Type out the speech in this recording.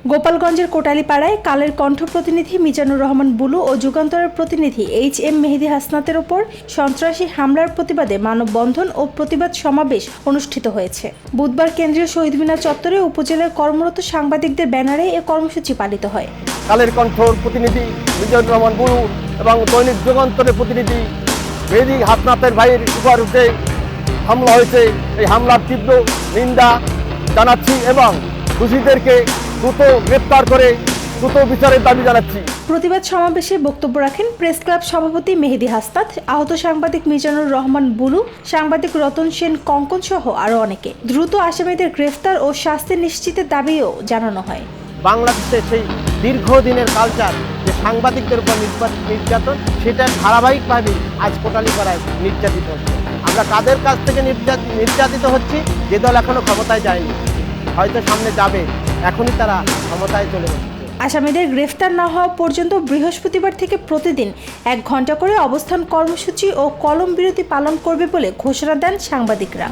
গোপালগঞ্জের কোটালীপাড়ায় কালের কণ্ঠ প্রতিনিধি মিজানুর রহমান বুলু ও যুগান্তরের প্রতিনিধি এইচ.এম. মেহেদী হাসনাতের ওপর সন্ত্রাসী হামলার প্রতিবাদে মানববন্ধন ও প্রতিবাদ সমাবেশ অনুষ্ঠিত হয়েছে। বুধবার কেন্দ্রীয় শহীদ মিনার চত্বরে উপজেলার কর্মরত সাংবাদিকদের ব্যানারে এ কর্মসূচি পালিত হয়। কালের কণ্ঠর প্রতিনিধি মিজানুর রহমান বুলু এবং দৈনিক যুগান্তরের প্রতিনিধি মেহেদী হাসনাতের ভাইয়ের উপর হামলা হয়েছে। এই হামলার তীব্র নিন্দা জানাচ্ছি এবং দোষীদেরকে দ্রুত গ্রেপ্তার করে দ্রুত বিচারের দাবি জানাচ্ছি। প্রতিবাদ সমাবেশে বক্তব্য রাখেন প্রেস ক্লাব সভাপতি মেহেদী হাসনাত, আহত সাংবাদিক মিজানুর রহমান বুলু, সাংবাদিক রতন সেন কঙ্কন সহ আরও অনেকে। দ্রুত আসামিদের গ্রেফতার ও শাস্তি নিশ্চিতের দাবিও জানানো হয়। বাংলাদেশে সেই দীর্ঘদিনের কালচার যে সাংবাদিকদের উপর নির্যাতন, সেটা ধারাবাহিকভাবে আজ কোটালীপাড়ায় নির্যাতিত হচ্ছে। আমরা কাদের কাছ থেকে নির্যাতিত হচ্ছি? যে দল এখনো ক্ষমতায় যায়নি, হয়তো সামনে যাবে, এখনই তারা ক্ষমতায় চলে যাচ্ছে। আসামিদের গ্রেফতার না হওয়া পর্যন্ত বৃহস্পতিবার থেকে প্রতিদিন 1 ঘণ্টা করে অবস্থান কর্মসূচি ও কলম বিরতি পালন করবে বলে ঘোষণা দেন সাংবাদিকরা।